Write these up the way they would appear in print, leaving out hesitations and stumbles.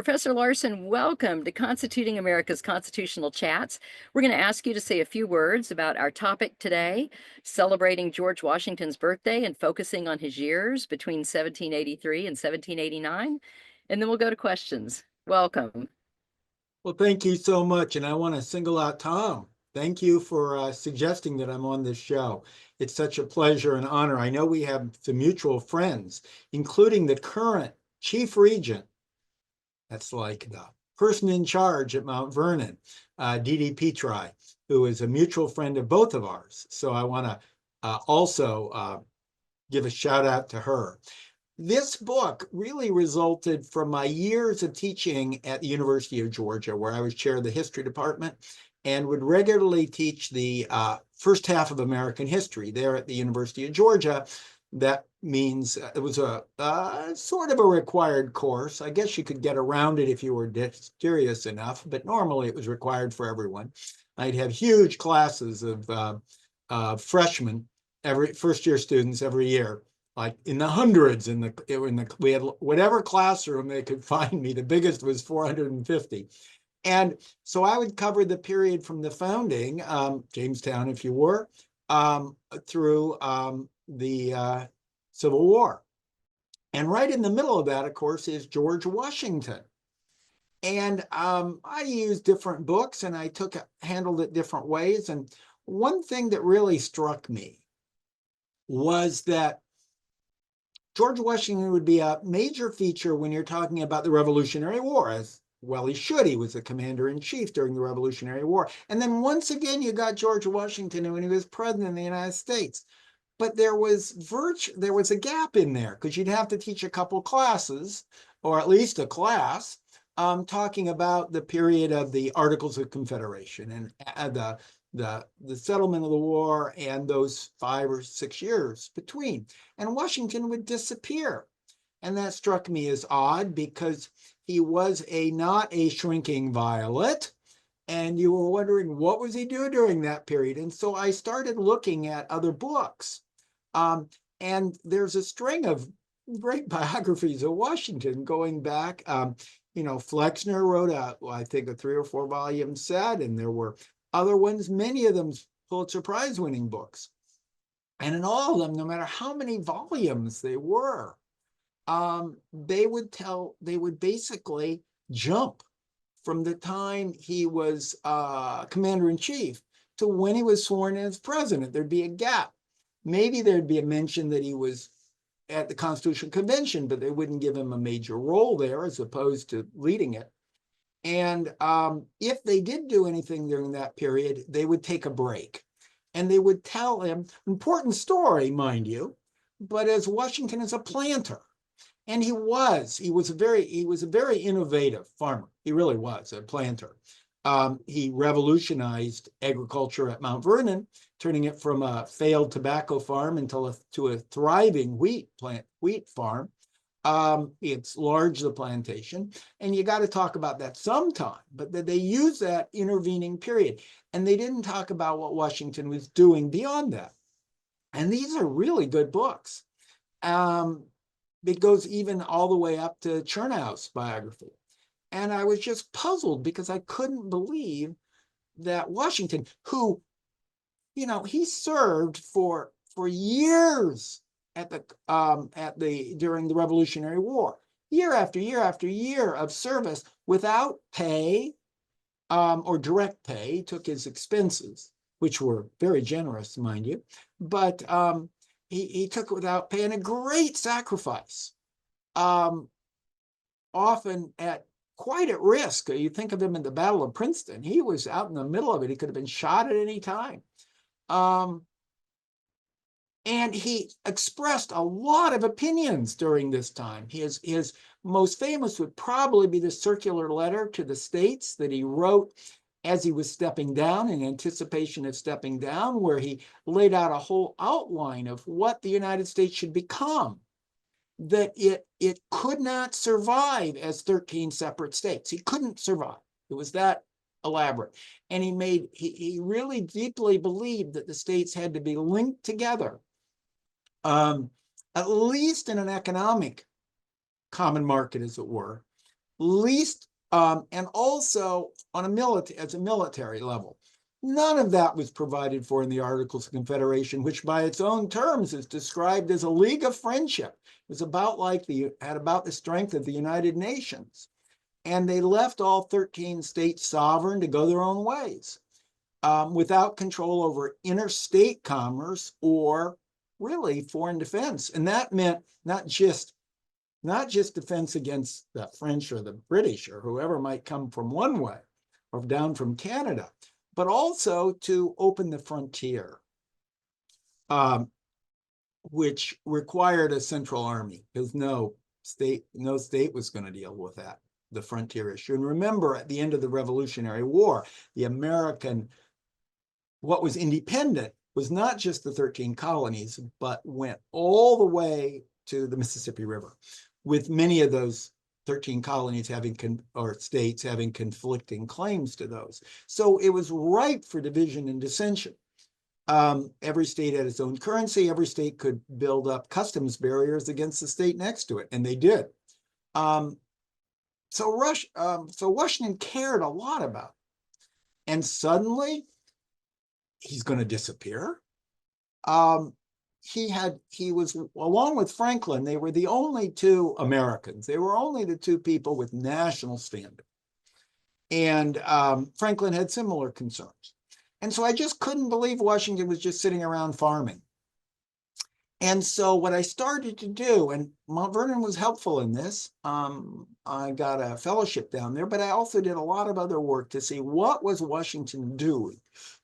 Professor Larson, welcome to Constituting America's Constitutional Chats. We're going to ask you to say a few words about our topic today, celebrating George Washington's birthday and focusing on his years between 1783 and 1789. And then we'll go to questions. Welcome. Well, thank you so much. And I want to single out Tom. Thank you for suggesting that I'm on this show. It's such a pleasure and honor. I know we have some mutual friends, including the current chief regent. That's like the person in charge at Mount Vernon, D.D. Petri, who is a mutual friend of both of ours. So I want to also give a shout out to her. This book really resulted from my years of teaching at the University of Georgia, where I was chair of the history department and would regularly teach the first half of American history there at the University of Georgia. That means it was a sort of a required course. I guess you could get around it if you were serious enough, but normally it was required for everyone. I'd have huge classes of freshmen, every first-year students every year, like in the hundreds. We had whatever classroom they could find me. The biggest was 450. And so I would cover the period from the founding, Jamestown, if you were, through the Civil War. And right in the middle of that, of course, is George Washington. And I used different books and I handled it different ways. And one thing that really struck me was that George Washington would be a major feature when you're talking about the Revolutionary War, as well he should. He was the commander-in-chief during the Revolutionary War. And then once again, you got George Washington when he was president of the United States. But there was a gap in there because you'd have to teach a couple classes, or at least a class, talking about the period of the Articles of Confederation and the settlement of the war and those 5 or 6 years between. And Washington would disappear. And that struck me as odd because he was not a shrinking violet. And you were wondering, what was he doing during that period? And so I started looking at other books. And there's a string of great biographies of Washington going back. Flexner wrote I think a 3 or 4 volume set, and there were other ones, many of them Pulitzer Prize winning books. And in all of them, no matter how many volumes they were, they would basically jump from the time he was commander-in-chief to when he was sworn in as president. There'd be a gap. Maybe there'd be a mention that he was at the Constitutional Convention, but they wouldn't give him a major role there as opposed to leading it. And if they did do anything during that period, they would take a break. And they would tell him, important story, mind you, but as Washington is a planter. And he was a very innovative farmer. He really was a planter. He revolutionized agriculture at Mount Vernon, turning it from a failed tobacco farm to a thriving wheat farm. It's large, the plantation, and you got to talk about that sometime, but they use that intervening period, and they didn't talk about what Washington was doing beyond that. And these are really good books. It goes even all the way up to Chernows' biography. And I was just puzzled because I couldn't believe that Washington, who, he served for years during the Revolutionary War, year after year after year of service without pay or direct pay. He took his expenses, which were very generous, mind you, but he took it without pay, and a great sacrifice, often quite at risk. You think of him in the Battle of Princeton. He was out in the middle of it. He could have been shot at any time. And he expressed a lot of opinions during this time. His most famous would probably be the circular letter to the states that he wrote as he was stepping down, in anticipation of stepping down, where he laid out a whole outline of what the United States should become, that it could not survive as 13 separate states. He couldn't survive. It was that elaborate. And he really deeply believed that the states had to be linked together, at least in an economic common market, as it were, least, and also on as a military level. None of that was provided for in the Articles of Confederation, which by its own terms is described as a league of friendship. It was had about the strength of the United Nations. And they left all 13 states sovereign to go their own ways, without control over interstate commerce or really foreign defense. And that meant not just defense against the French or the British or whoever might come from one way or down from Canada, but also to open the frontier, which required a central army, because no state was going to deal with that, the frontier issue. And remember, at the end of the Revolutionary War, what was independent was not just the 13 colonies, but went all the way to the Mississippi River, with many of those 13 colonies states having conflicting claims to those. So it was ripe for division and dissension. Every state had its own currency. Every state could build up customs barriers against the state next to it, and they did. So Washington cared a lot about it. And suddenly, he's going to disappear. He was, along with Franklin, they were the only two Americans. They were only the two people with national standing. And Franklin had similar concerns. And so I just couldn't believe Washington was just sitting around farming. And so what I started to do, and Mount Vernon was helpful in this, I got a fellowship down there, but I also did a lot of other work to see what was Washington doing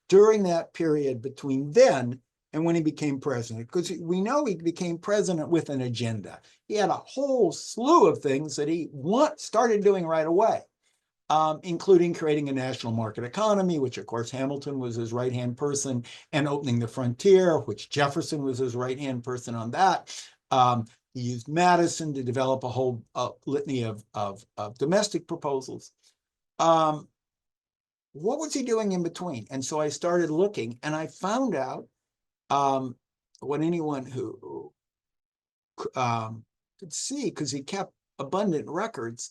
during that period between then and when he became president, because we know he became president with an agenda. He had a whole slew of things that he started doing right away, including creating a national market economy, which of course Hamilton was his right-hand person, and opening the frontier, which Jefferson was his right-hand person on that. He used Madison to develop a whole litany of domestic proposals. What was he doing in between? And so I started looking, and I found out what anyone who could see, because he kept abundant records,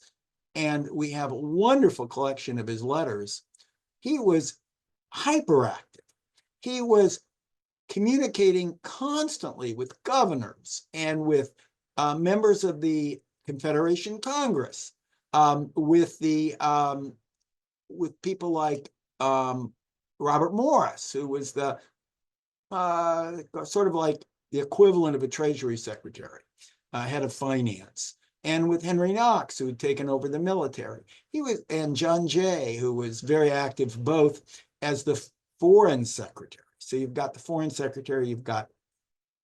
and we have a wonderful collection of his letters. He was hyperactive. He was communicating constantly with governors and with members of the Confederation Congress, with people like Robert Morris, who was the sort of like the equivalent of a Treasury Secretary, head of finance, and with Henry Knox, who had taken over the military. And John Jay, who was very active both as the foreign secretary. So you've got the foreign secretary, you've got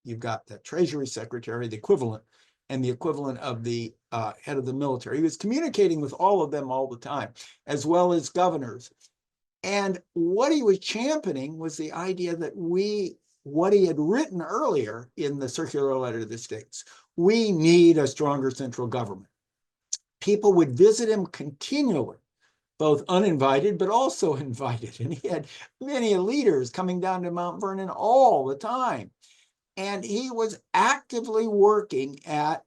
the Treasury Secretary, the equivalent, and the equivalent of the head of the military. He was communicating with all of them all the time, as well as governors. And what he was championing was the idea that what he had written earlier in the circular letter to the states, we need a stronger central government. People would visit him continually, both uninvited, but also invited. And he had many leaders coming down to Mount Vernon all the time. And he was actively working at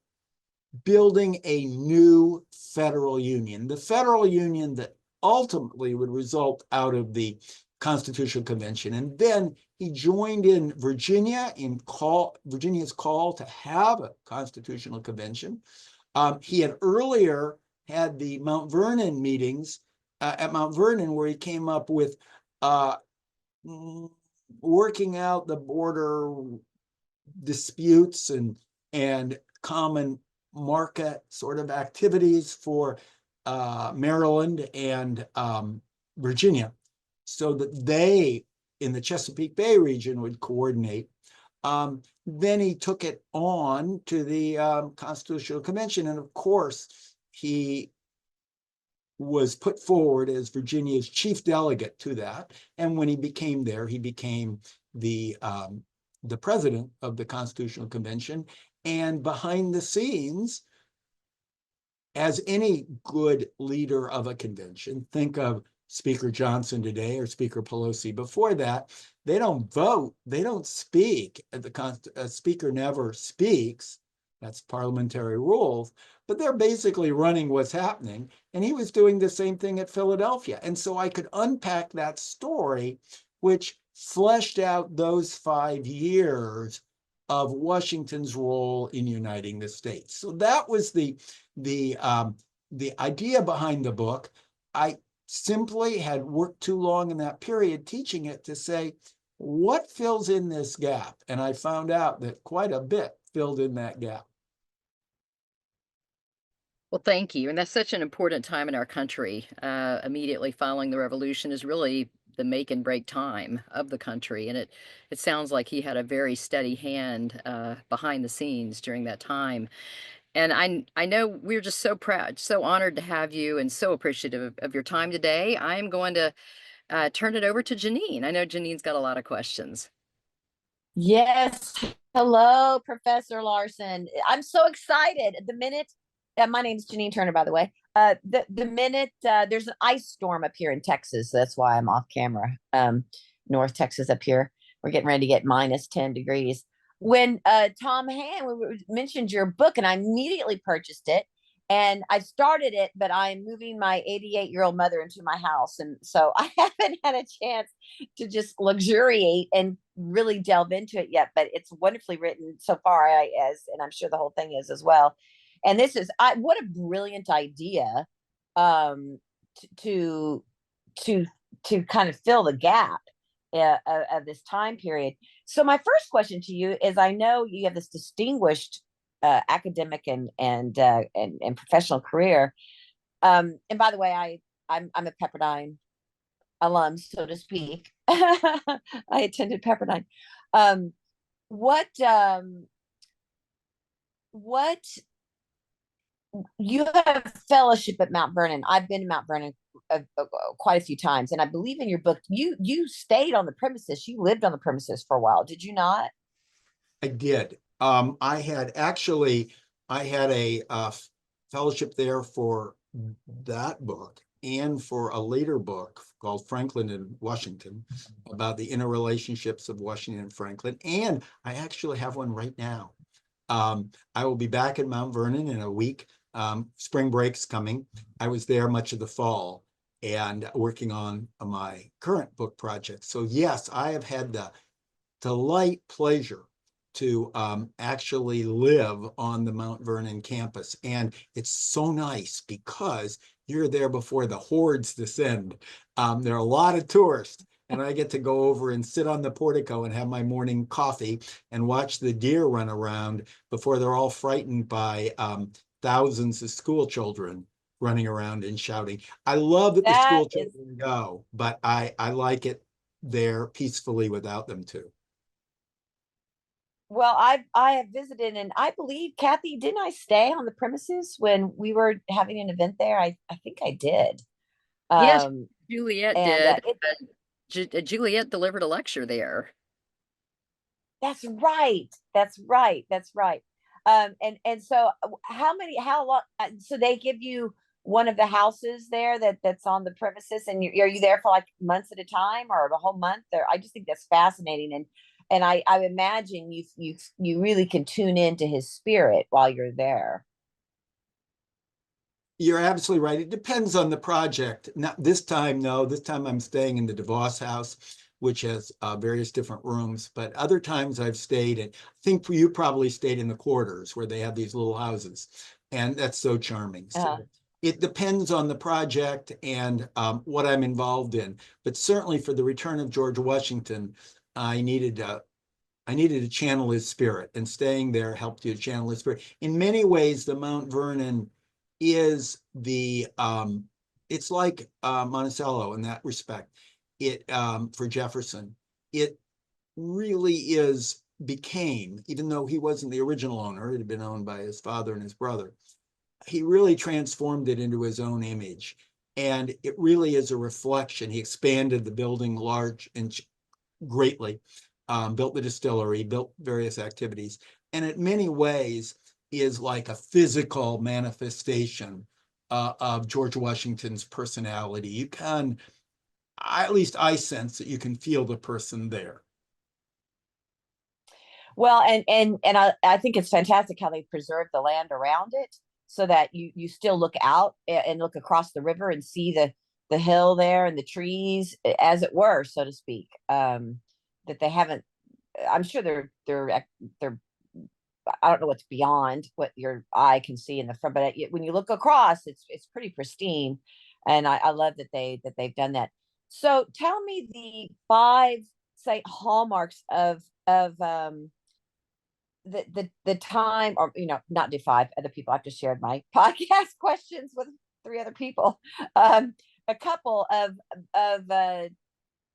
building a new federal union, the federal union that ultimately would result out of the Constitutional Convention. And then he joined in Virginia's call to have a Constitutional Convention. He had earlier had the Mount Vernon meetings at Mount Vernon, where he came up with working out the border disputes and common market sort of activities for Maryland and Virginia, so that they, in the Chesapeake Bay region, would coordinate. Then he took it on to the Constitutional Convention, and of course, he was put forward as Virginia's chief delegate to that. And when he became there, he became the president of the Constitutional Convention. And behind the scenes, as any good leader of a convention, think of Speaker Johnson today or Speaker Pelosi before that, they don't vote, they don't speak. A speaker never speaks. That's parliamentary rules, but they're basically running what's happening. And he was doing the same thing at Philadelphia. And so I could unpack that story, which fleshed out those 5 years of Washington's role in uniting the states. So that was the idea behind the book. I simply had worked too long in that period teaching it to say, what fills in this gap? And I found out that quite a bit filled in that gap. Well, thank you. And that's such an important time in our country. Immediately following the revolution is really the make and break time of the country. And it sounds like he had a very steady hand behind the scenes during that time. And I know we're just so proud, so honored to have you, and so appreciative of your time today. I am going to turn it over to Janine. I know Janine's got a lot of questions. Yes. Hello, Professor Larson. I'm so excited. The minute, my name's Janine Turner, by the way. The minute there's an ice storm up here in Texas, that's why I'm off camera. North Texas up here, we're getting ready to get minus 10 degrees. When Tom Hand mentioned your book, and I immediately purchased it, and I started it, but I'm moving my 88-year-old mother into my house, and so I haven't had a chance to just luxuriate and really delve into it yet. But it's wonderfully written so far, and I'm sure the whole thing is as well. And this is what a brilliant idea, um, to to to kind of fill the gap of this time period. So my first question to you is: I know you have this distinguished academic and professional career. And by the way, I'm a Pepperdine alum, so to speak. I attended Pepperdine. Um, what what you have fellowship at Mount Vernon. I've been to Mount Vernon quite a few times, and I believe in your book you stayed on the premises. You lived on the premises for a while, did you not? I did. I had a fellowship there for that book and for a later book called Franklin and Washington about the interrelationships of Washington and Franklin. And I actually have one right now. I will be back at Mount Vernon in a week. Spring break's coming. I was there much of the fall and working on my current book project. So yes, I have had the delight pleasure to actually live on the Mount Vernon campus. And it's so nice because you're there before the hordes descend. There are a lot of tourists, and I get to go over and sit on the portico and have my morning coffee and watch the deer run around before they're all frightened by thousands of school children running around and shouting. I love that the That school is children go, but I like it there peacefully without them too. Well, I have visited, and I believe, Kathy, didn't I stay on the premises when we were having an event there? I think I did. Yes, Um, Juliet and did. Juliet delivered a lecture there. That's right. That's right. That's right. And so how long? So they give you one of the houses there that's on the premises, and are you there for like months at a time or the whole month? Or I just think that's fascinating, and I imagine you really can tune into his spirit while you're there. You're absolutely right. It depends on the project. Not this time, no. This time I'm staying in the DeVos house, which has various different rooms. But other times I've stayed, and I think you probably stayed in the quarters where they have these little houses, and that's so charming. Uh, So it depends on the project and what I'm involved in. But certainly for the return of George Washington, I needed to channel his spirit, and staying there helped you channel his spirit. In many ways, the Mount Vernon is it's like Monticello in that respect. It for Jefferson, it really became, even though he wasn't the original owner, it had been owned by his father and his brother. He really transformed it into his own image, and it really is a reflection. He expanded the building large and greatly, built the distillery, built various activities, and in many ways is like a physical manifestation of George Washington's personality. You can, at least I sense that you can feel the person there. Well, and I think it's fantastic how they preserve the land around it so that you still look out and look across the river and see the hill there and the trees as it were, so to speak. That they haven't. I'm sure they're. I don't know what's beyond what your eye can see in the front, but when you look across, it's pretty pristine, and I love that they've done that. So tell me the five, say, hallmarks of the time, or not do five other people. I've just shared my podcast questions with three other people. A couple of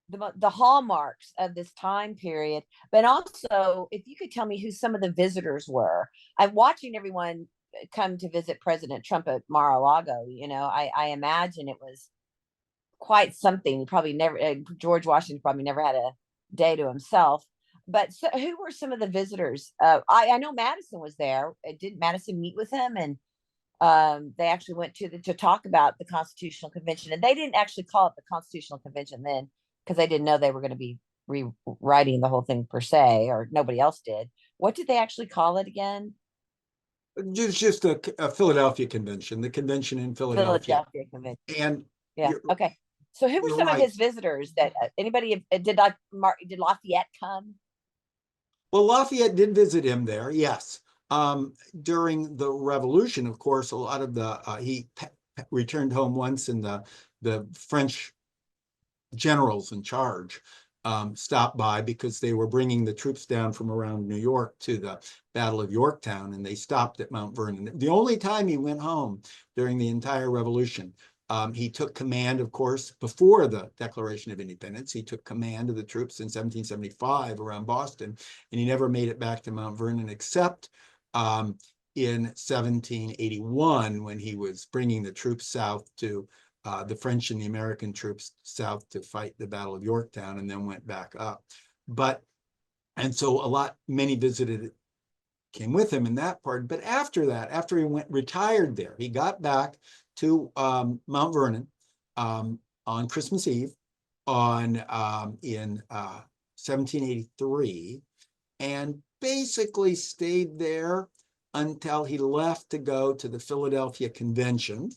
the hallmarks of this time period, but also if you could tell me who some of the visitors were. I'm watching everyone come to visit President Trump at Mar-a-Lago. I imagine it was quite something. Probably never George Washington probably never had a day to himself. But so, who were some of the visitors? I know Madison was there. Didn't Madison meet with him? And they actually went to talk about the Constitutional Convention, and they didn't actually call it the Constitutional Convention then because they didn't know they were going to be rewriting the whole thing per se, or nobody else did. What did they actually call it again? Just a Philadelphia convention, the convention in Philadelphia. Philadelphia Convention. And Yeah. Okay. So who were you're some of right. his visitors? That anybody did did Lafayette come? Well, Lafayette did visit him there, yes. During the Revolution, of course, a lot of he returned home once, and the French generals in charge stopped by because they were bringing the troops down from around New York to the Battle of Yorktown, and they stopped at Mount Vernon. The only time he went home during the entire Revolution. He took command, of course, before the Declaration of Independence. He took command of the troops in 1775 around Boston, and he never made it back to Mount Vernon except in 1781 when he was bringing the troops south to the French and the American troops south to fight the Battle of Yorktown, and then went back up. And so many came with him in that part. But after that, after he retired there, he got back to Mount Vernon on Christmas Eve in 1783, and basically stayed there until he left to go to the Philadelphia Convention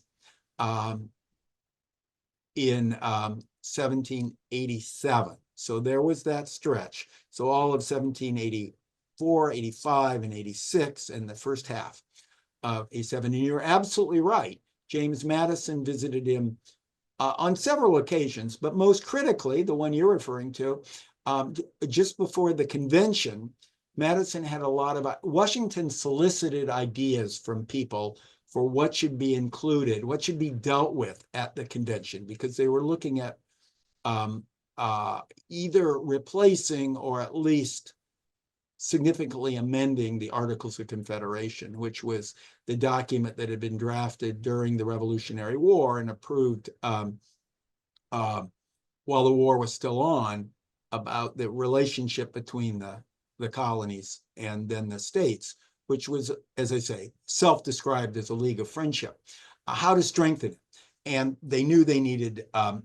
in 1787. So there was that stretch. So all of 1784, 85, and 86, and the first half of 87. And you're absolutely right. James Madison visited him on several occasions, but most critically, the one you're referring to, just before the convention, Madison had a lot of Washington solicited ideas from people for what should be included, what should be dealt with at the convention, because they were looking at either replacing or at least significantly amending the Articles of Confederation, which was the document that had been drafted during the Revolutionary War and approved while the war was still on, about the relationship between the colonies and then the states, which was, as I say, self-described as a league of friendship, how to strengthen it. And they knew they needed a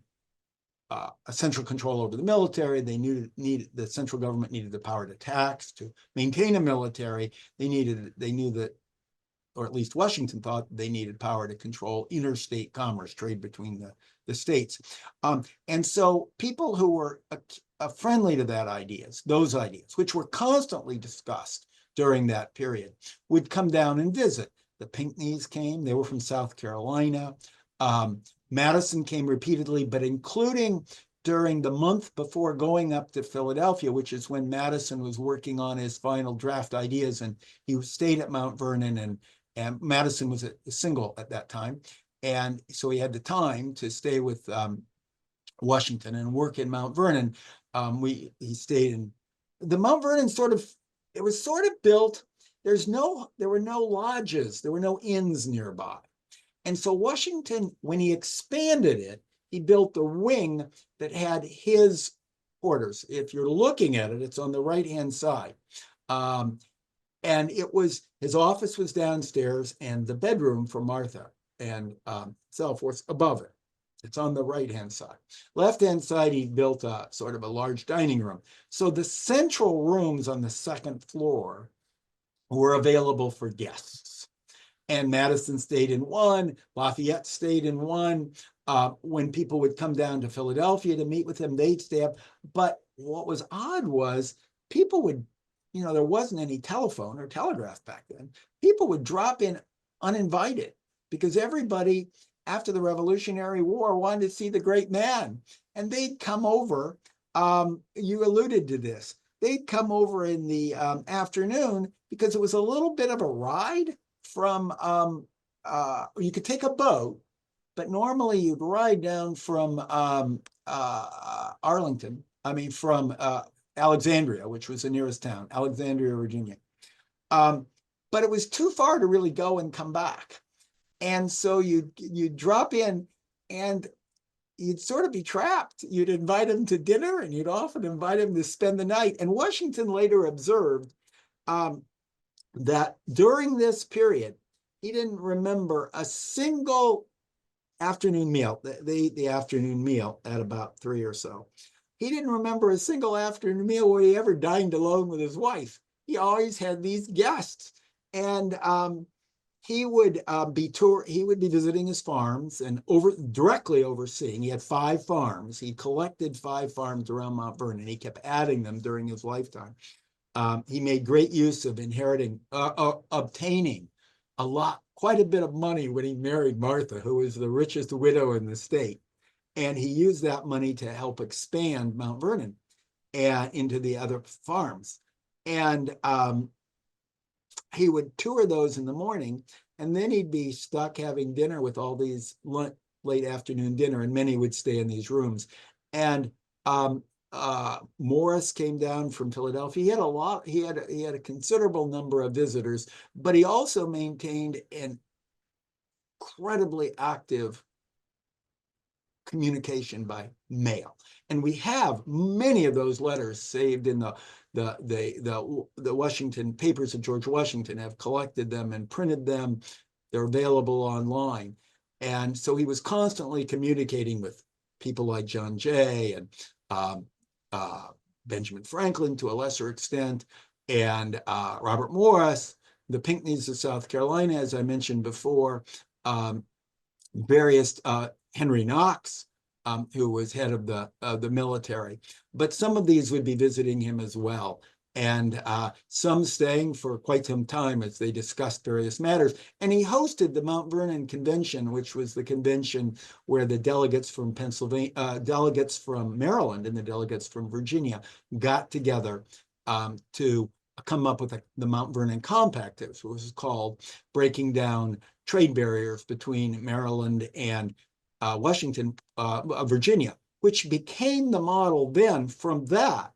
central control over the military. They knew the central government needed the power to tax, to maintain a military. They knew that, or at least Washington thought, they needed power to control interstate commerce, trade between the states. And so people who were friendly to those ideas, which were constantly discussed during that period, would come down and visit. The Pinckneys came. They were from South Carolina. Madison came repeatedly, but including during the month before going up to Philadelphia, which is when Madison was working on his final draft ideas, and he stayed at Mount Vernon, and Madison was single at that time. And so he had the time to stay with Washington and work in Mount Vernon. He stayed in the Mount Vernon it was sort of built. There were no lodges, there were no inns nearby. And so Washington, when he expanded it, he built a wing that had his quarters. If you're looking at it, it's on the right-hand side. And his office was downstairs, and the bedroom for Martha and self was above it. It's on the right-hand side. Left-hand side, he built a sort of a large dining room. So the central rooms on the second floor were available for guests. And Madison stayed in one, Lafayette stayed in one. When people would come down to Philadelphia to meet with him, they'd stay up. But what was odd was people would, there wasn't any telephone or telegraph back then. People would drop in uninvited because everybody after the Revolutionary War wanted to see the great man. And they'd come over. You alluded to this. They'd come over in the afternoon because it was a little bit of a ride from, you could take a boat, but normally you'd ride down from from Alexandria, which was the nearest town, Alexandria, Virginia. But it was too far to really go and come back. And so you'd drop in and you'd sort of be trapped. You'd invite him to dinner and you'd often invite him to spend the night. And Washington later observed that during this period, he didn't remember a single afternoon meal. They ate the afternoon meal at about 3 or so. He didn't remember a single afternoon meal where he ever dined alone with his wife. He always had these guests. And he would be visiting his farms and directly overseeing. He had 5 farms. He collected 5 farms around Mount Vernon. He kept adding them during his lifetime. He made great use of obtaining quite a bit of money when he married Martha, who was the richest widow in the state. And he used that money to help expand Mount Vernon and into the other farms. And he would tour those in the morning, and then he'd be stuck having dinner with all these late afternoon dinner, and many would stay in these rooms. And Morris came down from Philadelphia. He had a considerable number of visitors, but he also maintained an incredibly active communication by mail. And we have many of those letters saved in the Washington papers of George Washington, have collected them and printed them. They're available online. And so he was constantly communicating with people like John Jay and Benjamin Franklin to a lesser extent, and Robert Morris, the Pinckneys of South Carolina, as I mentioned before, various Henry Knox, who was head of the military. But some of these would be visiting him as well, and some staying for quite some time as they discussed various matters. And he hosted the Mount Vernon Convention, which was the convention where the delegates from delegates from Maryland and the delegates from Virginia got together to come up with the Mount Vernon Compact, as it was called, breaking down trade barriers between Maryland and Virginia, which became the model then. From that,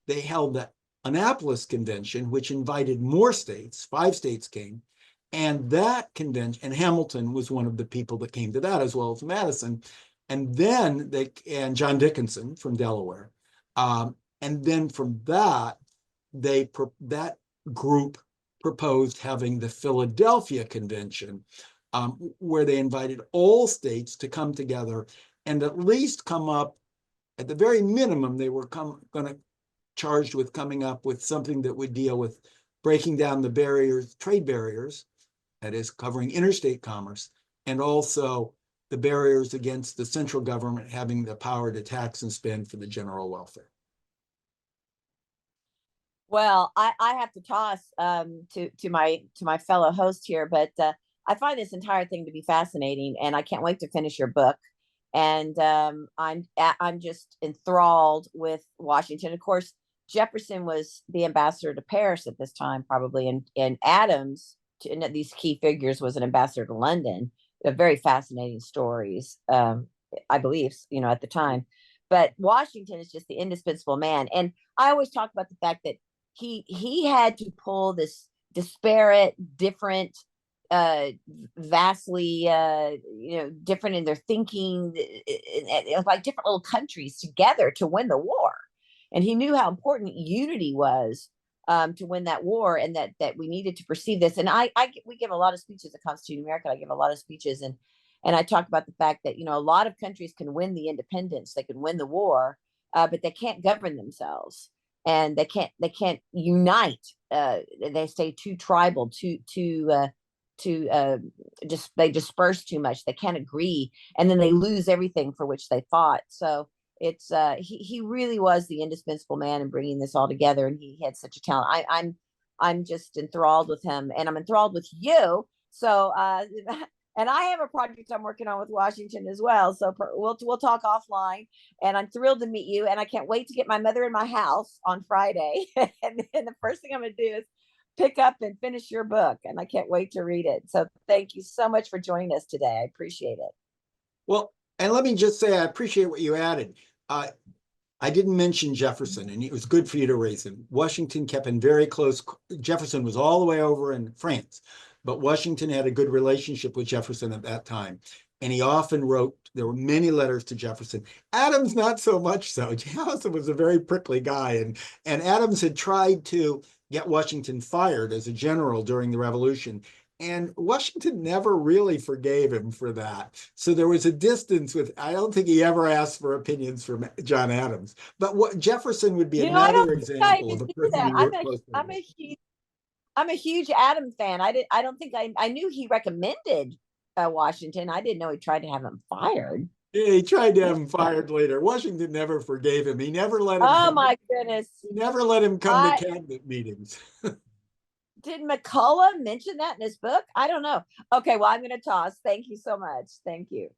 they held the Annapolis Convention, which invited more states. 5 states came, and that convention, and Hamilton was one of the people that came to that, as well as Madison, and then and John Dickinson from Delaware, and then from that, that group proposed having the Philadelphia Convention, where they invited all states to come together and at least come up, at the very minimum, they were charged with coming up with something that would deal with breaking down the barriers, trade barriers, that is covering interstate commerce, and also the barriers against the central government having the power to tax and spend for the general welfare. Well, I have to toss to my fellow host here, but I find this entire thing to be fascinating, and I can't wait to finish your book. And I'm just enthralled with Washington. Of course, Jefferson was the ambassador to Paris at this time, probably, and Adams, and these key figures, was an ambassador to London. Very fascinating stories, I believe, at the time. But Washington is just the indispensable man, and I always talk about the fact that he had to pull this disparate, different, vastly different in their thinking, like different little countries together to win the war. And he knew how important unity was to win that war, and that we needed to perceive this. And we give a lot of speeches at Constituting America. I give a lot of speeches, and And I talk about the fact that, a lot of countries can win the independence, they can win the war, but they can't govern themselves, and they can't unite. They stay too tribal, just they disperse too much. They can't agree, and then they lose everything for which they fought. So it's he really was the indispensable man in bringing this all together, and he had such a talent. I'm just enthralled with him, and I'm enthralled with you. So and I have a project I'm working on with Washington as well. So we'll talk offline. And I'm thrilled to meet you. And I can't wait to get my mother in my house on Friday. And then the first thing I'm going to do is pick up and finish your book. And I can't wait to read it. So thank you so much for joining us today. I appreciate it. Well, and let me just say, I appreciate what you added. I didn't mention Jefferson, and it was good for you to raise him. Washington kept in very close. Jefferson was all the way over in France, but Washington had a good relationship with Jefferson at that time. And he often wrote, there were many letters to Jefferson. Adams, not so much so. Jefferson was a very prickly guy. And Adams had tried to get Washington fired as a general during the Revolution. And Washington never really forgave him for that. So there was a distance with, I don't think he ever asked for opinions from John Adams. But what Jefferson would be I another don't think I example of even a knew person that. he worked closely I'm with. a huge I'm a huge Adams fan. I don't think I knew he recommended Washington. I didn't know he tried to have him fired. Yeah, he tried to have him fired later. Washington never forgave him. He never let him Oh come. my goodness. He never let him come to I cabinet meetings. did McCullough mention that in his book? I don't know. Okay, well, I'm going to toss. Thank you so much. Thank you.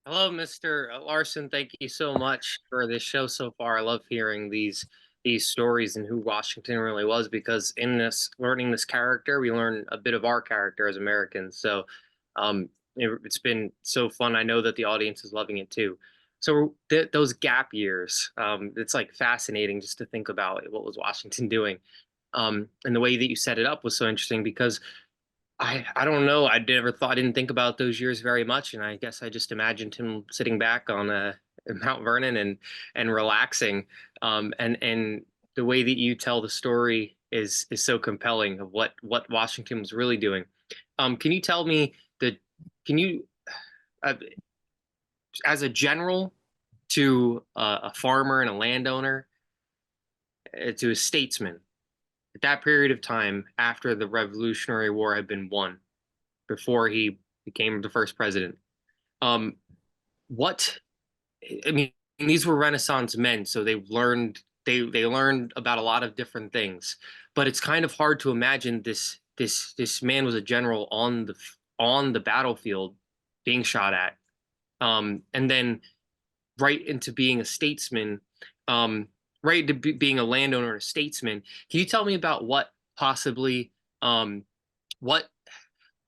Hello, Mr. Larson. Thank you so much for this show so far. I love hearing these stories and who Washington really was, because in this learning this character, we learn a bit of our character as Americans. So it's been so fun. I know that the audience is loving it too. So those gap years, it's like fascinating just to think about what was Washington doing. And the way that you set it up was so interesting, because I don't know. I didn't think about those years very much, and I guess I just imagined him sitting back on Mount Vernon and relaxing. And the way that you tell the story is so compelling of what Washington was really doing. Can you tell me can you uh, as a general to a farmer and a landowner, to a statesman, at that period of time after the Revolutionary War had been won, before he became the first president, what I mean, these were Renaissance men, so they learned about a lot of different things. But it's kind of hard to imagine this man was a general on the battlefield being shot at, and then right into being a statesman, right to being a landowner and a statesman. Can you tell me about what possibly what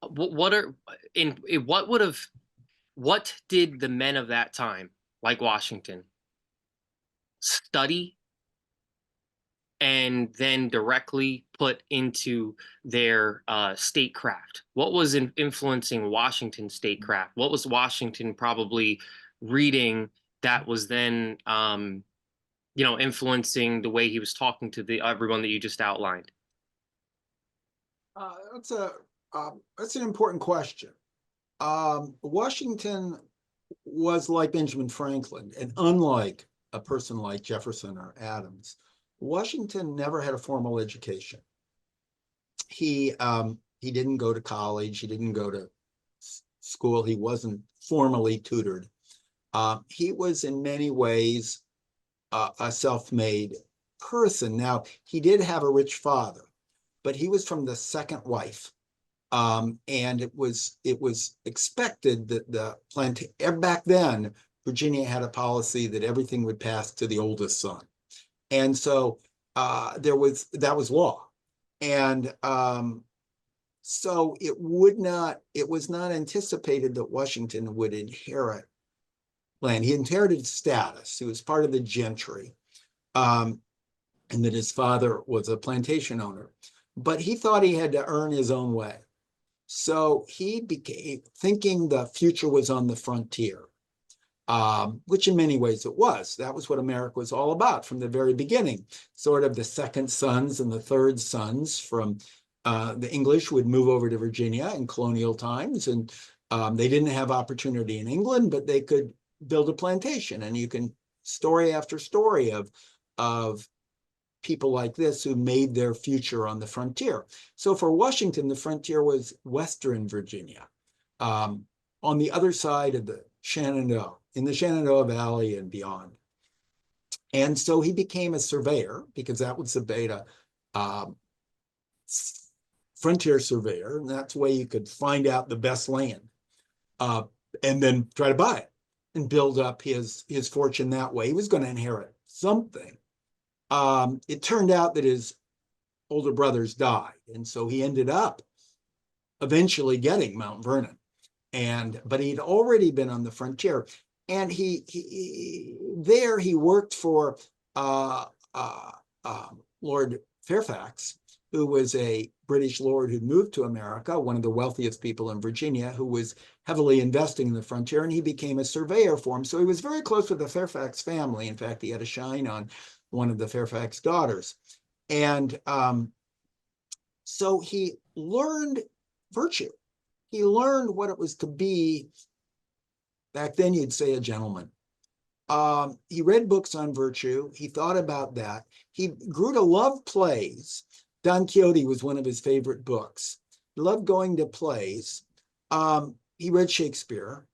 are in what did the men of that time, like Washington, study and then directly put into their statecraft? What was influencing Washington's statecraft? What was Washington probably reading that was then influencing the way he was talking to everyone that you just outlined? That's an important question. Washington was like Benjamin Franklin, and unlike a person like Jefferson or Adams, Washington never had a formal education. He didn't go to college. He didn't go to school. He wasn't formally tutored. He was in many ways a self-made person. Now, he did have a rich father, but he was from the second wife. And it was expected that back then, Virginia had a policy that everything would pass to the oldest son. And so that was law. And so it was not anticipated that Washington would inherit land. He inherited status. He was part of the gentry, and that his father was a plantation owner. But he thought he had to earn his own way. So he became thinking the future was on the frontier, which in many ways it was. That was what America was all about from the very beginning. Sort of the second sons and the third sons from the English would move over to Virginia in colonial times, and They didn't have opportunity in England, but they could build a plantation. And you can story after story of people like this who made their future on the frontier. So for Washington, the frontier was Western Virginia, on the other side of the Shenandoah, in the Shenandoah Valley and beyond. And so he became a surveyor, because that was the beta frontier surveyor, and that's the way you could find out the best land, and then try to buy it and build up his fortune that way. He was going to inherit something. It turned out that his older brothers died, and so he ended up eventually getting Mount Vernon. But he'd already been on the frontier, and he worked for Lord Fairfax, who was a British lord who'd moved to America, one of the wealthiest people in Virginia, who was heavily investing in the frontier, and he became a surveyor for him. So he was very close with the Fairfax family. In fact, he had a shine on one of the Fairfax daughters. And so he learned virtue. He learned what it was to be, back then you'd say, a gentleman. He read books on virtue. He thought about that. He grew to love plays. Don Quixote was one of his favorite books. He loved going to plays. He read Shakespeare.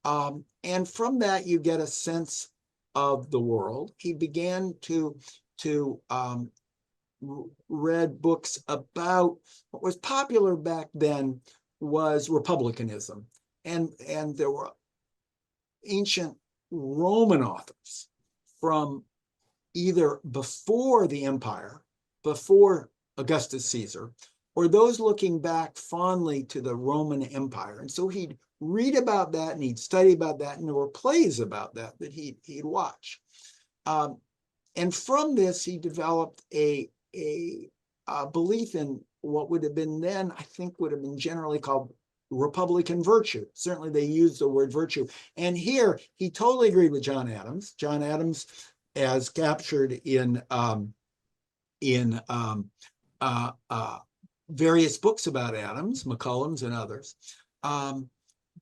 And from that, you get a sense of the world. He began to read books about what was popular back then was republicanism. And there were ancient Roman authors from either before the empire, before Augustus Caesar, or those looking back fondly to the Roman Empire. And so he'd read about that and he'd study about that, and there were plays about that he'd watch. And from this, he developed a belief in what would have been then, I think, would have been generally called Republican virtue. Certainly they used the word virtue. And here he totally agreed with John Adams. John Adams, as captured in various books about Adams, McCollum's and others.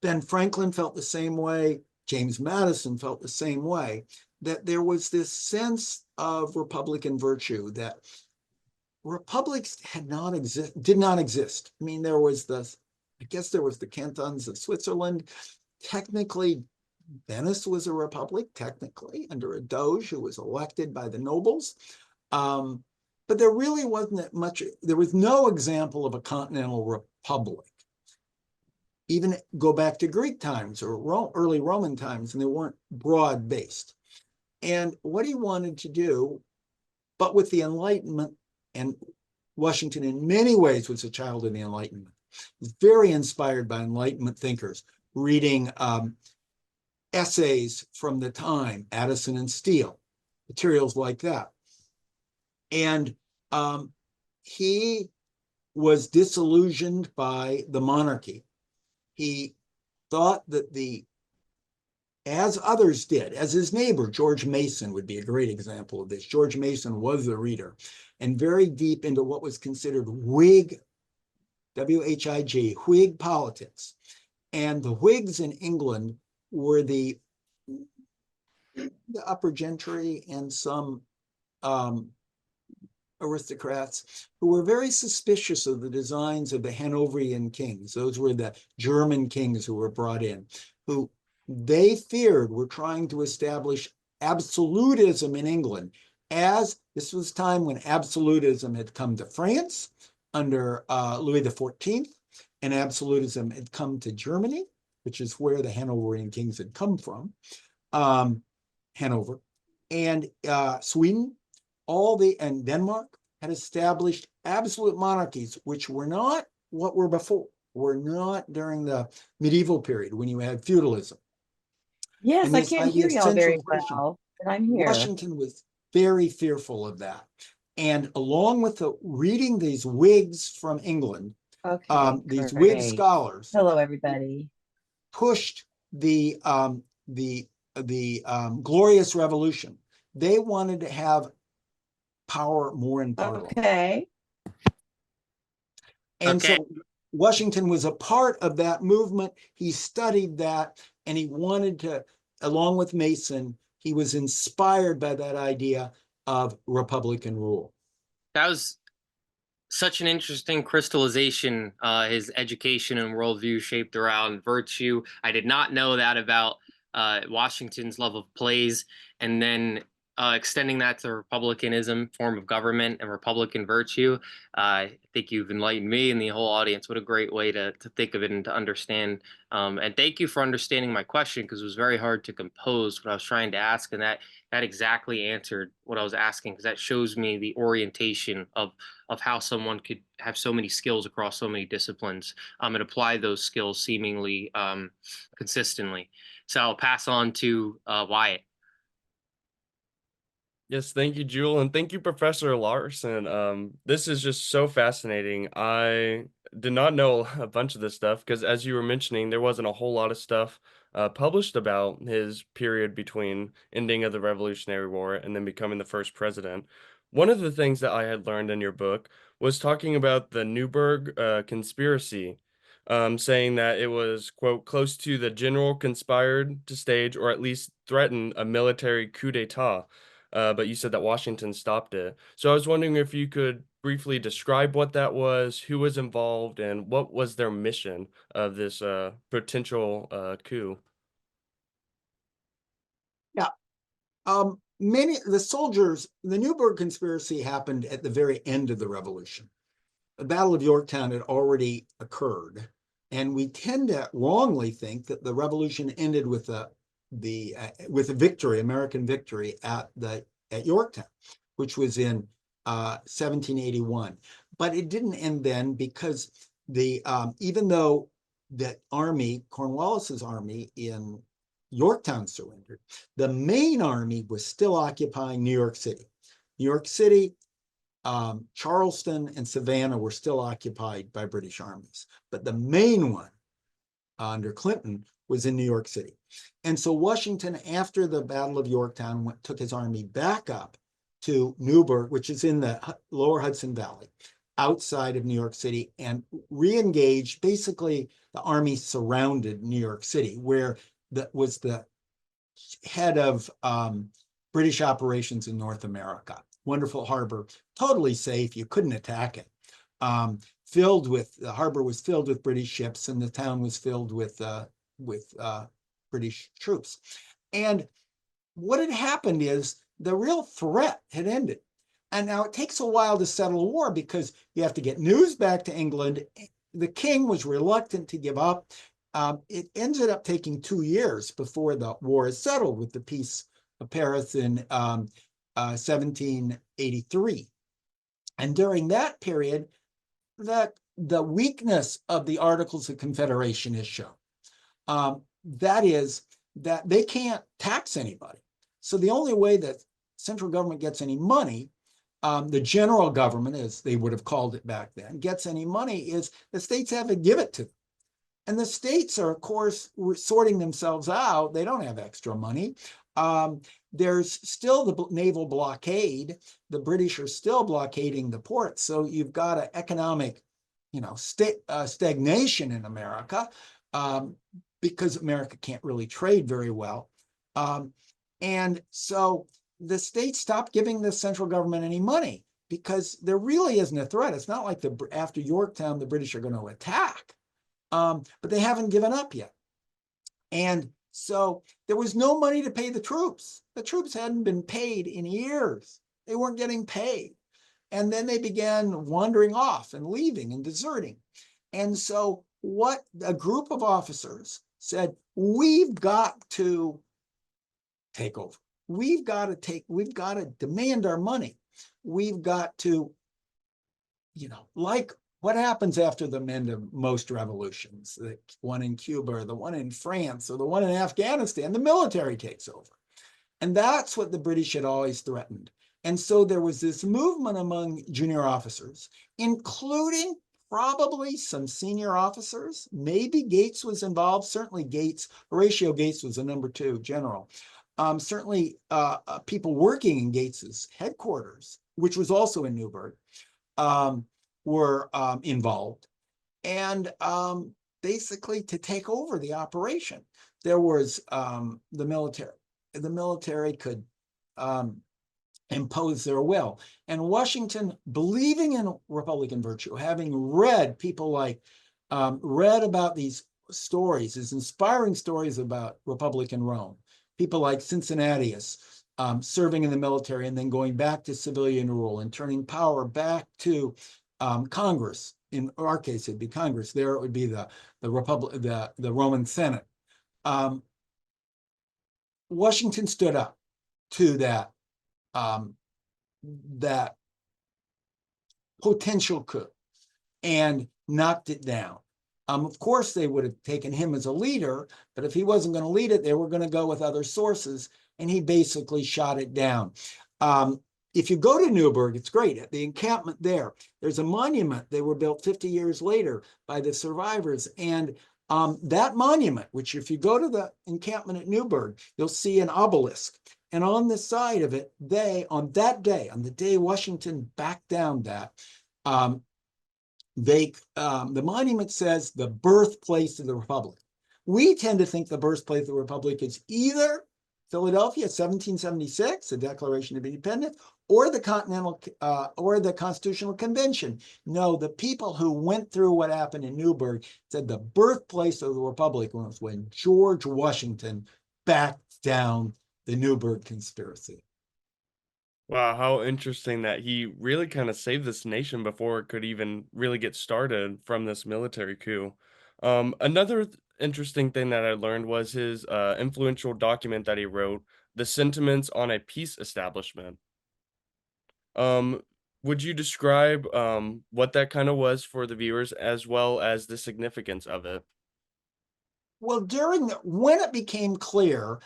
Ben Franklin felt the same way. James Madison felt the same way, that there was this sense of Republican virtue, that republics did not exist. I mean, there was I guess there was the cantons of Switzerland. Technically, Venice was a republic, technically, under a doge who was elected by the nobles. But there really wasn't much, there was no example of a continental republic. Even go back to Greek times or early Roman times, and they weren't broad-based. And what he wanted to do, but with the Enlightenment, and Washington in many ways was a child of the Enlightenment, was very inspired by Enlightenment thinkers, reading essays from the time, Addison and Steele, materials like that. And he was disillusioned by the monarchy. He thought that as others did, as his neighbor, George Mason would be a great example of this. George Mason was the reader, and very deep into what was considered Whig, W-H-I-G, Whig politics. And the Whigs in England were the upper gentry and some aristocrats who were very suspicious of the designs of the Hanoverian kings. Those were the German kings who were brought in, who they feared were trying to establish absolutism in England, as this was time when absolutism had come to France under Louis XIV, and absolutism had come to Germany, which is where the Hanoverian kings had come from, Hanover, and Sweden, and Denmark had established absolute monarchies, which were not what were before, were not during the medieval period when you had feudalism. Yes, And I this can't idea hear of y'all very centralization, well, but I'm here. Washington was very fearful of that. And along with reading these Whigs from England, Okay, these Whig great. scholars Hello, everybody. pushed the Glorious Revolution. They wanted to have power more in Parliament. Okay. And Okay. so Washington was a part of that movement. He studied that, and he wanted to, along with Mason, he was inspired by that idea of Republican rule. That was such an interesting crystallization. His education and worldview shaped around virtue. I did not know that about Washington's love of plays, and then extending that to republicanism, form of government, and Republican virtue. I think you've enlightened me and the whole audience. What a great way to think of it and to understand. And thank you for understanding my question, because it was very hard to compose what I was trying to ask, and that exactly answered what I was asking, because that shows me the orientation of how someone could have so many skills across so many disciplines, and apply those skills seemingly consistently. So I'll pass on to Wyatt. Yes, thank you, Jewel, and thank you, Professor Larson. This is just so fascinating. I did not know a bunch of this stuff because, as you were mentioning, there wasn't a whole lot of stuff published about his period between ending of the Revolutionary War and then becoming the first president. One of the things that I had learned in your book was talking about the Newburgh conspiracy, saying that it was, quote, close to the general conspired to stage or at least threaten a military coup d'etat. But you said that Washington stopped it. So I was wondering if you could briefly describe what that was, who was involved, and what was their mission of this potential coup. Yeah. Many the soldiers, the Newburgh conspiracy happened at the very end of the Revolution. The Battle of Yorktown had already occurred, and we tend to wrongly think that the Revolution ended with a victory, American victory at Yorktown, which was in 1781. But it didn't end then, because even though the army, Cornwallis's army in Yorktown surrendered, the main army was still occupying New York City. New York City, Charleston, and Savannah were still occupied by British armies, but the main one under Clinton was in New York City. And so Washington, after the Battle of Yorktown, took his army back up to Newburgh, which is in the lower Hudson Valley, outside of New York City, and re-engaged. Basically, the army surrounded New York City, where that was the head of British operations in North America. Wonderful harbor, totally safe. You couldn't attack it. The harbor was filled with British ships, and the town was filled with British troops. And what had happened is the real threat had ended. And now it takes a while to settle a war, because you have to get news back to England. The king was reluctant to give up. It ended up taking 2 years before the war is settled with the Peace of Paris in 1783. And during that period, the weakness of the Articles of Confederation is shown. That is, that they can't tax anybody. So the only way that central government gets any money, the general government, as they would have called it back then, gets any money, is the states have to give it to them. And the states are, of course, sorting themselves out. They don't have extra money. There's still the naval blockade. The British are still blockading the ports. So you've got an economic, stagnation in America, because America can't really trade very well. And so the states stopped giving the central government any money, because there really isn't a threat. It's not like after Yorktown, the British are going to attack. But they haven't given up yet. And so there was no money to pay the troops. The troops hadn't been paid in years. They weren't getting paid. And then they began wandering off and leaving and deserting. And so what a group of officers said, we've got to take over. We've got to demand our money. We've got to, like what happens after the end of most revolutions, the one in Cuba or the one in France or the one in Afghanistan, the military takes over. And that's what the British had always threatened. And so there was this movement among junior officers, including probably some senior officers. Maybe Gates was involved. Certainly Gates, Horatio Gates was the #2 general. Certainly people working in Gates's headquarters, which was also in Newburgh, were involved. and basically to take over the operation. There was the military. The military could impose their will. And Washington, believing in Republican virtue, having read people like, read about these stories, these inspiring stories about Republican Rome, people like Cincinnatus serving in the military and then going back to civilian rule and turning power back to Congress. In our case, it'd be Congress. There it would be the Roman Senate. Washington stood up to that potential coup and knocked it down. Of course, they would have taken him as a leader, but if he wasn't going to lead it, they were going to go with other sources, and he basically shot it down. If you go to Newburgh, it's great. At the encampment there's a monument. They were built 50 years later by the survivors, and that monument, which if you go to the encampment at Newburgh, you'll see an obelisk. And on the side of it, on the day Washington backed down that, the monument says the birthplace of the Republic. We tend to think the birthplace of the Republic is either Philadelphia, 1776, the Declaration of Independence, or the Constitutional Convention. No, the people who went through what happened in Newburgh said the birthplace of the Republic was when George Washington backed down the Newburgh conspiracy. Wow, how interesting that he really kind of saved this nation before it could even really get started from this military coup. Another interesting thing that I learned was his influential document that he wrote, The Sentiments on a Peace Establishment. Um, would you describe what that kind of was for the viewers as well as the significance of it? Well, when it became clear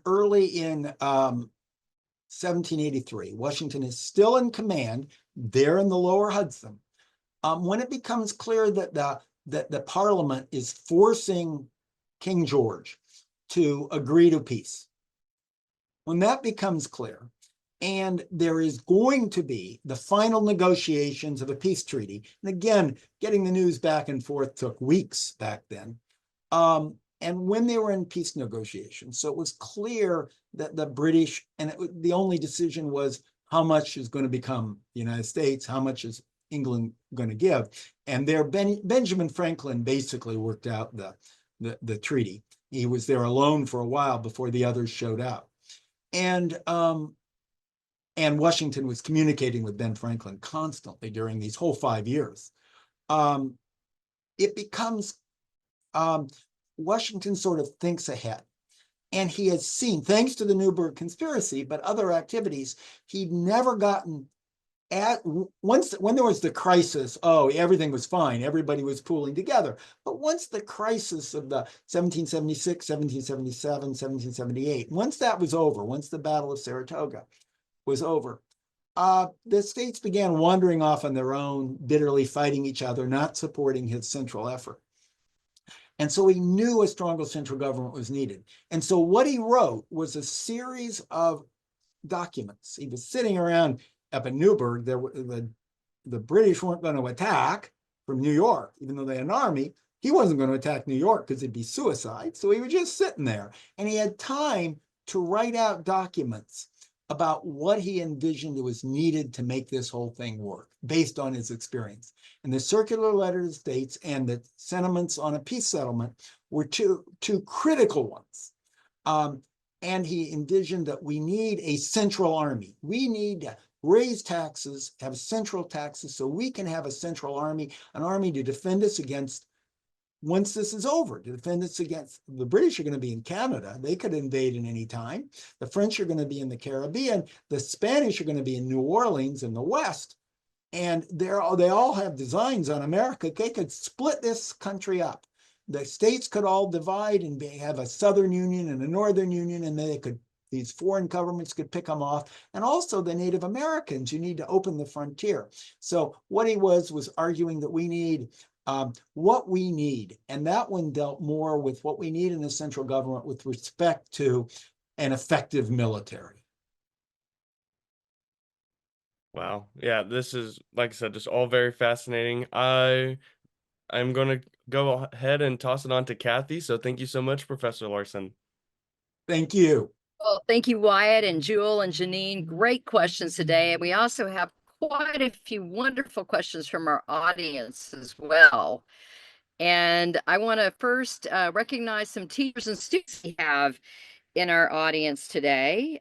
early in 1783, Washington is still in command there in the lower Hudson. When it becomes clear that the Parliament is forcing King George to agree to peace, when that becomes clear, and there is going to be the final negotiations of a peace treaty, and again, getting the news back and forth took weeks back then. And when they were in peace negotiations, so it was clear that the British, and the only decision was how much is going to become the United States, how much is England going to give, and there Benjamin Franklin basically worked out the treaty. He was there alone for a while before the others showed up, and Washington was communicating with Ben Franklin constantly during these whole 5 years. It becomes Washington sort of thinks ahead. And he has seen, thanks to the Newburgh conspiracy, but other activities, he'd never gotten when there was the crisis, everything was fine. Everybody was pooling together. But once the crisis of the 1776, 1777, 1778, once that was over, once the Battle of Saratoga was over, the states began wandering off on their own, bitterly fighting each other, not supporting his central effort. And so he knew a stronger central government was needed. And so what he wrote was a series of documents. He was sitting around up in Newburgh. The British weren't going to attack from New York, even though they had an army. He wasn't going to attack New York because it'd be suicide. So he was just sitting there. And he had time to write out documents about what he envisioned was needed to make this whole thing work based on his experience. And the circular letter to the states and the sentiments on a peace settlement were two critical ones. And he envisioned that we need a central army. We need to raise taxes, have central taxes, so we can have a central army, an army to defend us against, once this is over, to defend us against, the British are going to be in Canada. They could invade at any time. The French are going to be in the Caribbean. The Spanish are going to be in New Orleans in the West. And they all have designs on America. They could split this country up. The states could all divide and have a Southern Union and a Northern Union, and these foreign governments could pick them off. And also the Native Americans, you need to open the frontier. So what he was arguing that we need what we need. And that one dealt more with what we need in the central government with respect to an effective military. Wow. Yeah, this is, like I said, just all very fascinating. I I'm going to go ahead and toss it on to Kathy. So thank you so much, Professor Larson. Thank you. Well, thank you, Wyatt and Jewel and Janine. Great questions today. And we also have quite a few wonderful questions from our audience as well. And I want to first recognize some teachers and students we have in our audience today.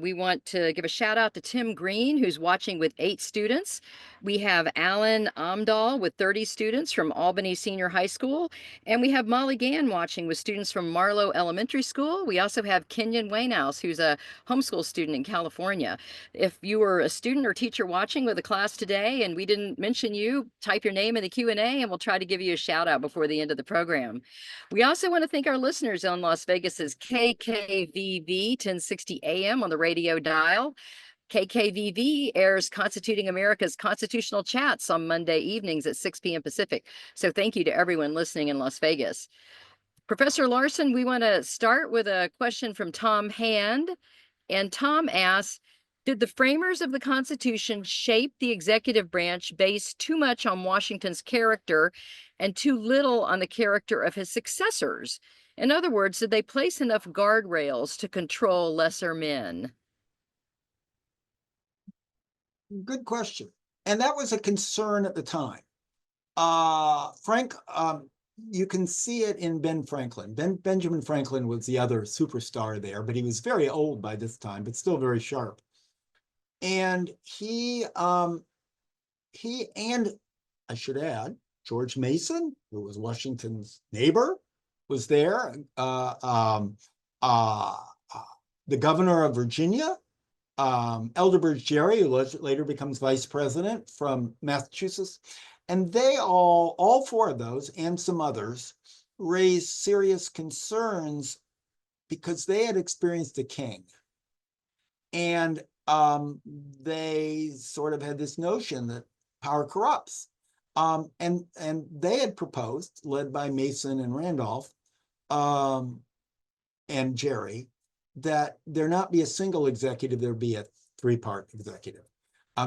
We want to give a shout out to Tim Green, who's watching with 8 students. We have Alan Amdahl with 30 students from Albany Senior High School. And we have Molly Gann watching with students from Marlowe Elementary School. We also have Kenyon Waynehouse, who's a homeschool student in California. If you were a student or teacher watching with a class today and we didn't mention you, type your name in the Q&A and we'll try to give you a shout out before the end of the program. We also want to thank our listeners on Las Vegas's KKVV 1060 AM on the radio dial. KKVV airs Constituting America's Constitutional Chats on Monday evenings at 6 p.m. Pacific. So thank you to everyone listening in Las Vegas. Professor Larson, we want to start with a question from Tom Hand. And Tom asks, did the framers of the Constitution shape the executive branch based too much on Washington's character and too little on the character of his successors? In other words, did they place enough guardrails to control lesser men? Good question. And that was a concern at the time. You can see it in Ben Franklin. Benjamin Franklin was the other superstar there, but he was very old by this time, but still very sharp. And he and I should add, George Mason, who was Washington's neighbor, was there. The governor of Virginia, Elderbridge Gerry, who later becomes vice president from Massachusetts. And they all 4 of those and some others raised serious concerns because they had experienced a king. And they sort of had this notion that power corrupts. And they had proposed, led by Mason and Randolph and Gerry, that there not be a single executive, there be a 3-part executive.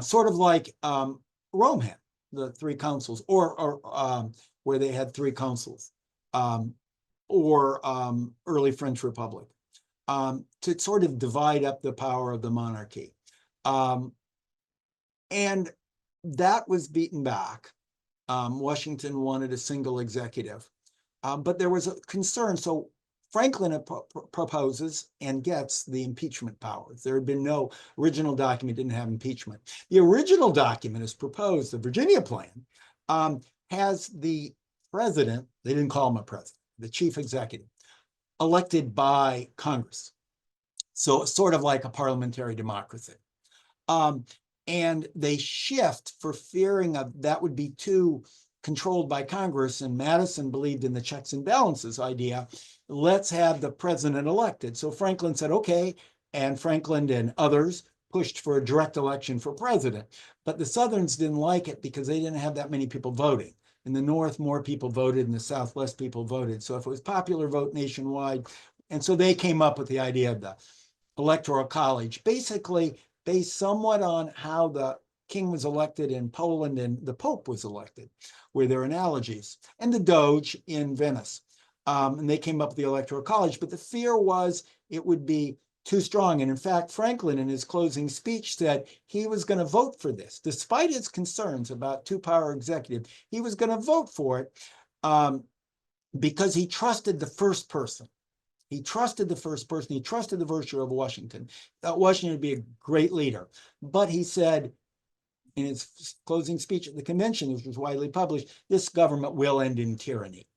Sort of like Rome had the 3 councils, or where they had 3 councils, or early French Republic, to sort of divide up the power of the monarchy. And that was beaten back. Washington wanted a single executive, but there was a concern. So Franklin proposes and gets the impeachment powers. There had been no original document, didn't have impeachment. The original document is proposed, the Virginia plan, has the president, they didn't call him a president, the chief executive, elected by Congress. So it's sort of like a parliamentary democracy. And they shift for fearing of that would be too controlled by Congress. And Madison believed in the checks and balances idea. Let's have the president elected. So Franklin said, okay. And Franklin and others pushed for a direct election for president. But the Southerns didn't like it because they didn't have that many people voting. In the North, more people voted. In the South, less people voted. So if it was popular vote nationwide. And so they came up with the idea of the Electoral College, basically based somewhat on how the king was elected in Poland and the Pope was elected, were their analogies, and the Doge in Venice. And they came up with the Electoral College, but the fear was it would be too strong. And in fact, Franklin in his closing speech said he was going to vote for this. Despite his concerns about 2-power executive, he was going to vote for it because he trusted the first person. He trusted the first person. He trusted the virtue of Washington. Thought Washington would be a great leader. But he said in his closing speech at the convention, which was widely published, this government will end in tyranny.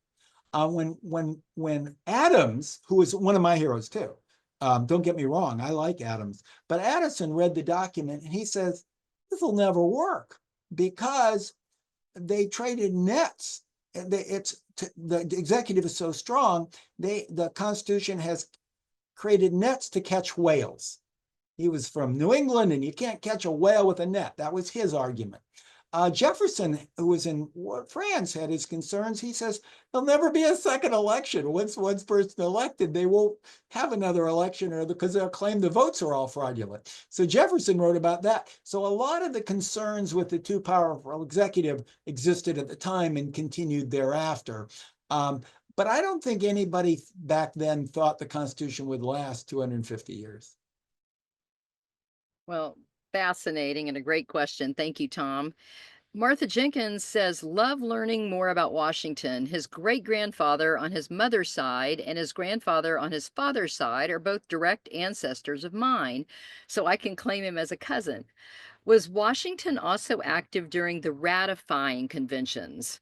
When Adams, who is one of my heroes too, don't get me wrong, I like Adams, but Addison read the document and he says, this will never work because they traded nets. The executive is so strong, the Constitution has created nets to catch whales. He was from New England and you can't catch a whale with a net. That was his argument. Jefferson, who was in France, had his concerns. He says there'll never be a second election. Once one person elected, they won't have another election, or because they'll claim the votes are all fraudulent. So Jefferson wrote about that. So a lot of the concerns with the too powerful executive existed at the time and continued thereafter. But I don't think anybody back then thought the Constitution would last 250 years. Well, fascinating and a great question. Thank you, Tom. Martha Jenkins says, love learning more about Washington. His great grandfather on his mother's side and his grandfather on his father's side are both direct ancestors of mine, so I can claim him as a cousin. Was Washington also active during the ratifying conventions?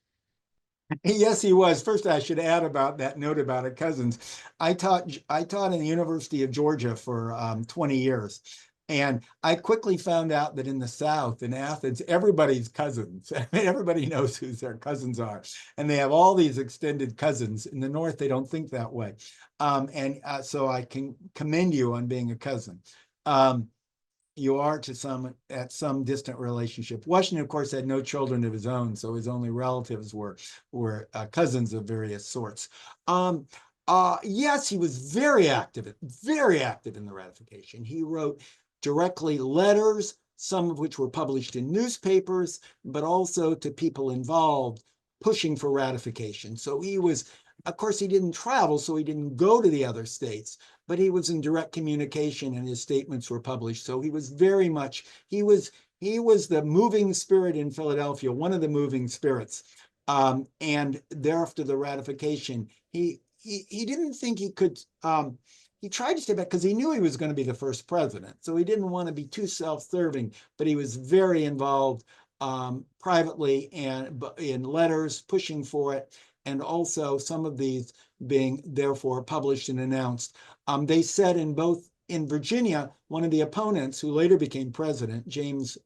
Yes, he was. First, I should add about that note about it, cousins. I taught in the University of Georgia for 20 years. And I quickly found out that in the South, in Athens, everybody's cousins. I mean, everybody knows who their cousins are. And they have all these extended cousins. In the North, they don't think that way. So I can commend you on being a cousin. You are at some distant relationship. Washington, of course, had no children of his own, so his only relatives were cousins of various sorts. Yes, he was very active in the ratification. He wrote directly letters, some of which were published in newspapers, but also to people involved, pushing for ratification. So he was, of course, he didn't travel, so he didn't go to the other states, but he was in direct communication and his statements were published. So he was very much, he was the moving spirit in Philadelphia, one of the moving spirits. And thereafter the ratification, he didn't think he could, he tried to stay back because he knew he was going to be the first president. So he didn't want to be too self-serving, but he was very involved privately and in letters pushing for it. And also some of these being therefore published and announced. They said in Virginia, one of the opponents who later became president, James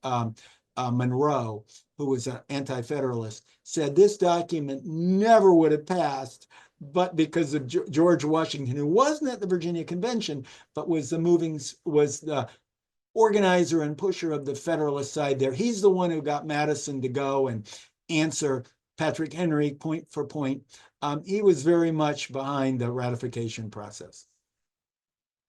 Monroe, who was an anti-federalist, said this document never would have passed, but because of George Washington, who wasn't at the Virginia Convention, but was the organizer and pusher of the Federalist side there. He's the one who got Madison to go and answer Patrick Henry point for point. He was very much behind the ratification process.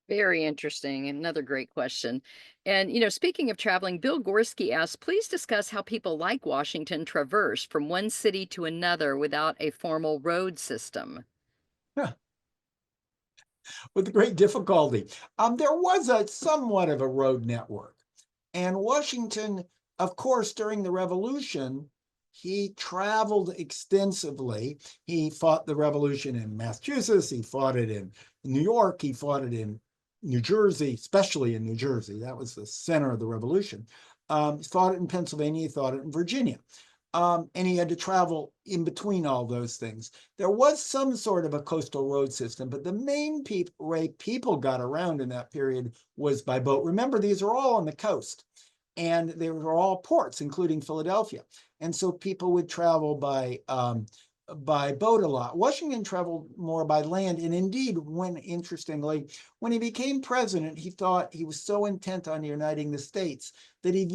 Very interesting. Another great question. And, speaking of traveling, Bill Gorski asks, please discuss how people like Washington traverse from one city to another without a formal road system. With great difficulty. There was somewhat of a road network. And Washington, of course, during the Revolution, he traveled extensively. He fought the revolution in Massachusetts. He fought it in New York. He fought it in New Jersey, especially in New Jersey. That was the center of the revolution. He fought it in Pennsylvania. He fought it in Virginia. And he had to travel in between all those things. There was some sort of a coastal road system, but the main way people got around in that period was by boat. Remember, these are all on the coast, and they were all ports, including Philadelphia. And so people would travel by boat a lot. Washington traveled more by land. And indeed, interestingly, when he became president, he thought he was so intent on uniting the states that he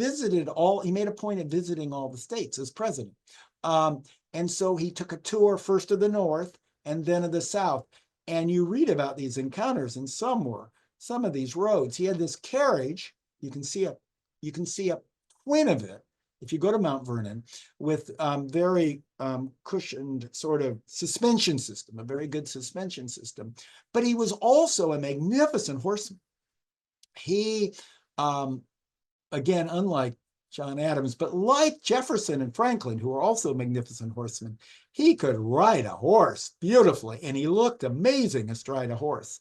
made a point of visiting all the states as president. And so he took a tour first of the North and then of the South. And you read about these encounters, and some of these roads. He had this carriage, you can see a twin of it if you go to Mount Vernon, with very cushioned sort of suspension system, a very good suspension system. But he was also a magnificent horseman. He, again, unlike John Adams, but like Jefferson and Franklin, who are also magnificent horsemen, he could ride a horse beautifully, and he looked amazing astride a horse.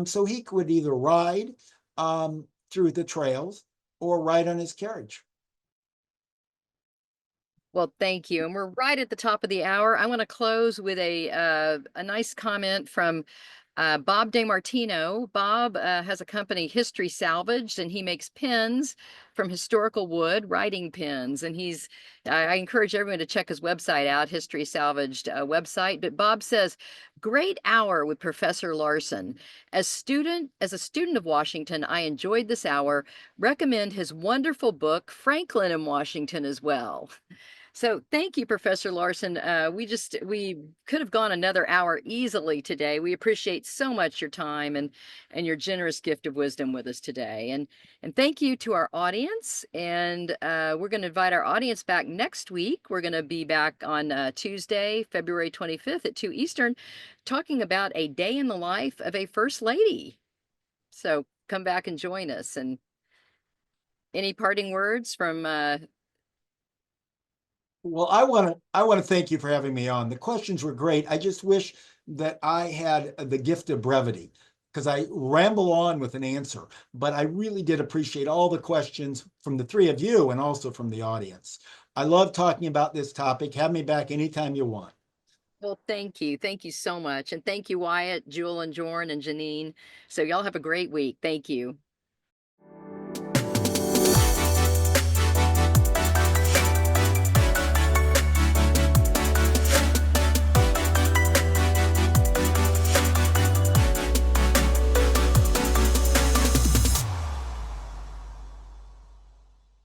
So he could either ride through the trails or ride on his carriage. Well, thank you. And we're right at the top of the hour. I want to close with a nice comment from Bob DeMartino. Bob has a company, History Salvaged, and he makes pens from historical wood, writing pens. And I encourage everyone to check his website out, History Salvaged website. But Bob says, great hour with Professor Larson. As a student of Washington, I enjoyed this hour. Recommend his wonderful book, Franklin in Washington, as well. So thank you, Professor Larson. We could have gone another hour easily today. We appreciate so much your time and your generous gift of wisdom with us today. And thank you to our audience. And we're going to invite our audience back next week. We're going to be back on Tuesday, February 25th at 2 Eastern, talking about a day in the life of a First Lady. So come back and join us. And any parting words from Well, I want to thank you for having me on. The questions were great. I just wish that I had the gift of brevity because I ramble on with an answer, but I really did appreciate all the questions from the three of you and also from the audience. I love talking about this topic. Have me back anytime you want. Well, thank you. Thank you so much. And thank you, Wyatt, Jewel, and Jorn, and Janine. So y'all have a great week. Thank you.